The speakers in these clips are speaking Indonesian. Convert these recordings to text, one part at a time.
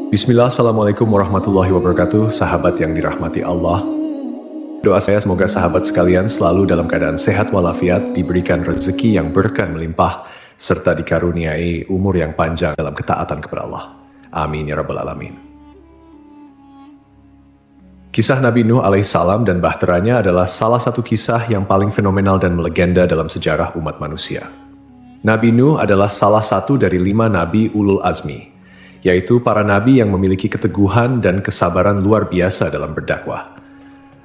Bismillah, Assalamualaikum warahmatullahi wabarakatuh, sahabat yang dirahmati Allah. Doa saya semoga sahabat sekalian selalu dalam keadaan sehat walafiat, diberikan rezeki yang berkah melimpah, serta dikaruniai umur yang panjang dalam ketaatan kepada Allah. Amin ya rabbal alamin. Kisah Nabi Nuh alaihissalam dan bahteranya adalah salah satu kisah yang paling fenomenal dan melegenda dalam sejarah umat manusia. Nabi Nuh adalah salah satu dari 5 nabi ulul azmi, yaitu para nabi yang memiliki keteguhan dan kesabaran luar biasa dalam berdakwah.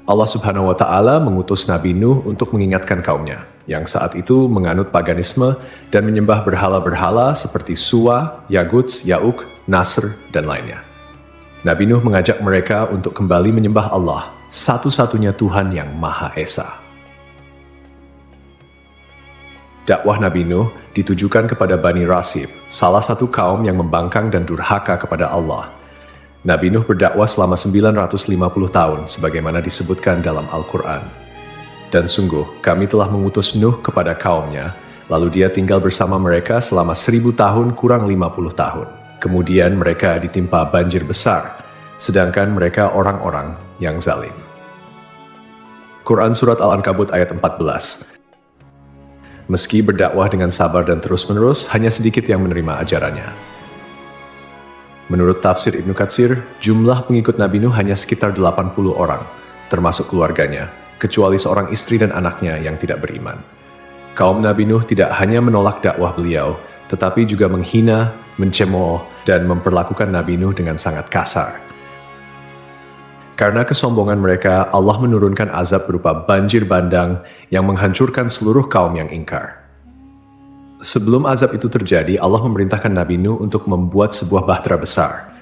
Allah Subhanahu wa Ta'ala mengutus Nabi Nuh untuk mengingatkan kaumnya, yang saat itu menganut paganisme dan menyembah berhala-berhala seperti Suwa, Yaguts, Yauk, Nasr, dan lainnya. Nabi Nuh mengajak mereka untuk kembali menyembah Allah, satu-satunya Tuhan yang Maha Esa. Dakwah Nabi Nuh ditujukan kepada Bani Rasib, salah satu kaum yang membangkang dan durhaka kepada Allah. Nabi Nuh berdakwah selama 950 tahun, sebagaimana disebutkan dalam Al-Quran. Dan sungguh, kami telah mengutus Nuh kepada kaumnya, lalu dia tinggal bersama mereka selama 1000 tahun kurang 50 tahun. Kemudian mereka ditimpa banjir besar, sedangkan mereka orang-orang yang zalim. Quran Surat Al-Ankabut ayat 14. Meski berdakwah dengan sabar dan terus-menerus, hanya sedikit yang menerima ajarannya. Menurut tafsir Ibnu Katsir, jumlah pengikut Nabi Nuh hanya sekitar 80 orang, termasuk keluarganya, kecuali seorang istri dan anaknya yang tidak beriman. Kaum Nabi Nuh tidak hanya menolak dakwah beliau, tetapi juga menghina, mencemooh, dan memperlakukan Nabi Nuh dengan sangat kasar. Karena kesombongan mereka, Allah menurunkan azab berupa banjir bandang yang menghancurkan seluruh kaum yang ingkar. Sebelum azab itu terjadi, Allah memerintahkan Nabi Nuh untuk membuat sebuah bahtera besar.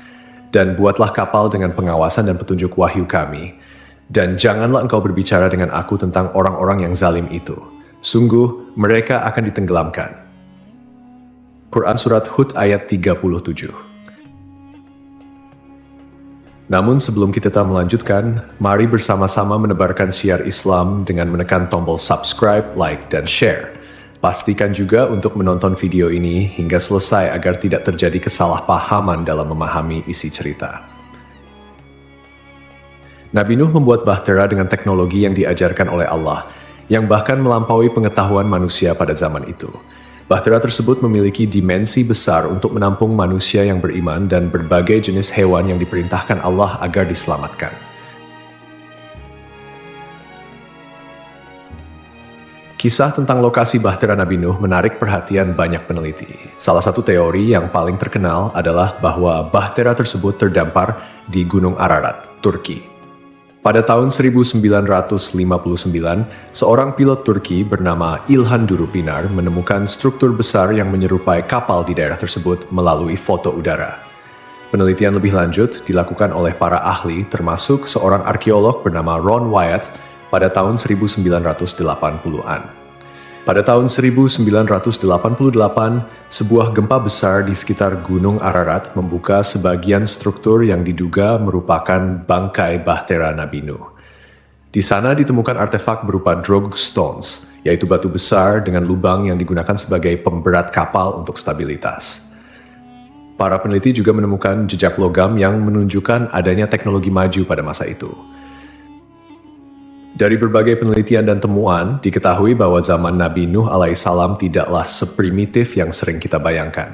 Dan buatlah kapal dengan pengawasan dan petunjuk wahyu kami. Dan janganlah engkau berbicara dengan aku tentang orang-orang yang zalim itu. Sungguh, mereka akan ditenggelamkan. Quran Surat Hud ayat 37. Namun sebelum kita melanjutkan, mari bersama-sama menebarkan syiar Islam dengan menekan tombol subscribe, like, dan share. Pastikan juga untuk menonton video ini hingga selesai agar tidak terjadi kesalahpahaman dalam memahami isi cerita. Nabi Nuh membuat bahtera dengan teknologi yang diajarkan oleh Allah, yang bahkan melampaui pengetahuan manusia pada zaman itu. Bahtera tersebut memiliki dimensi besar untuk menampung manusia yang beriman dan berbagai jenis hewan yang diperintahkan Allah agar diselamatkan. Kisah tentang lokasi bahtera Nabi Nuh menarik perhatian banyak peneliti. Salah satu teori yang paling terkenal adalah bahwa bahtera tersebut terdampar di Gunung Ararat, Turki. Pada tahun 1959, seorang pilot Turki bernama İlhan Durupinar menemukan struktur besar yang menyerupai kapal di daerah tersebut melalui foto udara. Penelitian lebih lanjut dilakukan oleh para ahli termasuk seorang arkeolog bernama Ron Wyatt pada tahun 1980-an. Pada tahun 1988, sebuah gempa besar di sekitar Gunung Ararat membuka sebagian struktur yang diduga merupakan bangkai bahtera Nabi Nuh. Di sana ditemukan artefak berupa drog stones, yaitu batu besar dengan lubang yang digunakan sebagai pemberat kapal untuk stabilitas. Para peneliti juga menemukan jejak logam yang menunjukkan adanya teknologi maju pada masa itu. Dari berbagai penelitian dan temuan, diketahui bahwa zaman Nabi Nuh alaihissalam tidaklah seprimitif yang sering kita bayangkan.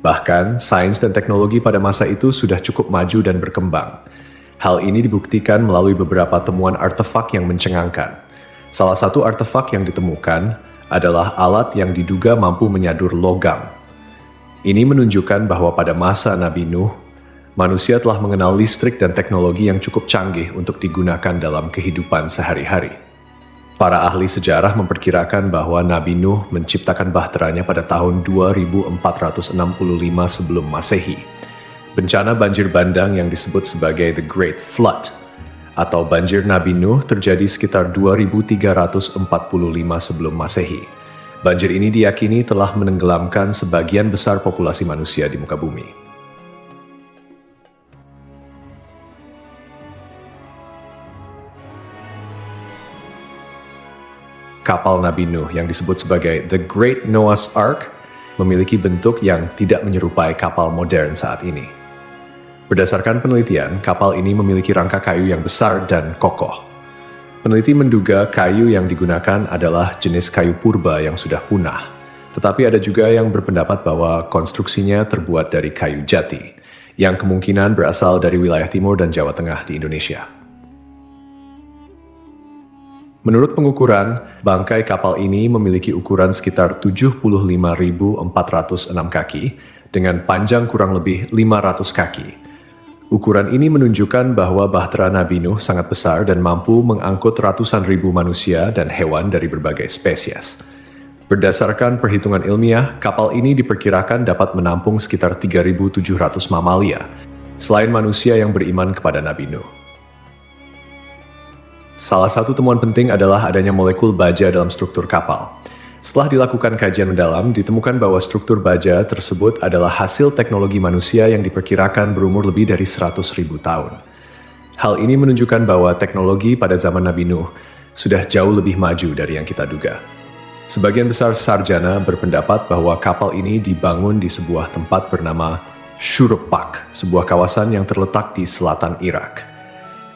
Bahkan, sains dan teknologi pada masa itu sudah cukup maju dan berkembang. Hal ini dibuktikan melalui beberapa temuan artefak yang mencengangkan. Salah satu artefak yang ditemukan adalah alat yang diduga mampu menyadur logam. Ini menunjukkan bahwa pada masa Nabi Nuh, manusia telah mengenal listrik dan teknologi yang cukup canggih untuk digunakan dalam kehidupan sehari-hari. Para ahli sejarah memperkirakan bahwa Nabi Nuh menciptakan bahteranya pada tahun 2465 sebelum Masehi. Bencana banjir bandang yang disebut sebagai The Great Flood atau banjir Nabi Nuh terjadi sekitar 2345 sebelum Masehi. Banjir ini diyakini telah menenggelamkan sebagian besar populasi manusia di muka bumi. Kapal Nabi Nuh yang disebut sebagai The Great Noah's Ark memiliki bentuk yang tidak menyerupai kapal modern saat ini. Berdasarkan penelitian, kapal ini memiliki rangka kayu yang besar dan kokoh. Peneliti menduga kayu yang digunakan adalah jenis kayu purba yang sudah punah. Tetapi ada juga yang berpendapat bahwa konstruksinya terbuat dari kayu jati, yang kemungkinan berasal dari wilayah timur dan Jawa Tengah di Indonesia. Menurut pengukuran, bangkai kapal ini memiliki ukuran sekitar 75.406 kaki dengan panjang kurang lebih 500 kaki. Ukuran ini menunjukkan bahwa Bahtera Nabi Nuh sangat besar dan mampu mengangkut ratusan ribu manusia dan hewan dari berbagai spesies. Berdasarkan perhitungan ilmiah, kapal ini diperkirakan dapat menampung sekitar 3.700 mamalia, selain manusia yang beriman kepada Nabi Nuh. Salah satu temuan penting adalah adanya molekul baja dalam struktur kapal. Setelah dilakukan kajian mendalam, ditemukan bahwa struktur baja tersebut adalah hasil teknologi manusia yang diperkirakan berumur lebih dari 100.000 tahun. Hal ini menunjukkan bahwa teknologi pada zaman Nabi Nuh sudah jauh lebih maju dari yang kita duga. Sebagian besar sarjana berpendapat bahwa kapal ini dibangun di sebuah tempat bernama Shuruppak, sebuah kawasan yang terletak di selatan Irak.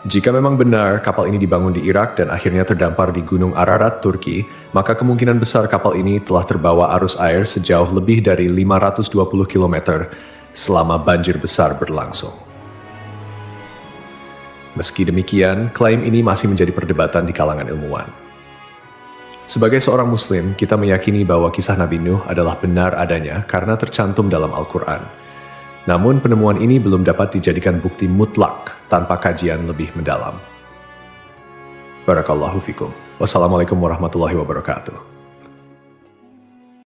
Jika memang benar kapal ini dibangun di Irak dan akhirnya terdampar di Gunung Ararat, Turki, maka kemungkinan besar kapal ini telah terbawa arus air sejauh lebih dari 520 km selama banjir besar berlangsung. Meski demikian, klaim ini masih menjadi perdebatan di kalangan ilmuwan. Sebagai seorang Muslim, kita meyakini bahwa kisah Nabi Nuh adalah benar adanya karena tercantum dalam Al-Quran. Namun penemuan ini belum dapat dijadikan bukti mutlak tanpa kajian lebih mendalam. Barakallahu fikum. Wassalamualaikum warahmatullahi wabarakatuh.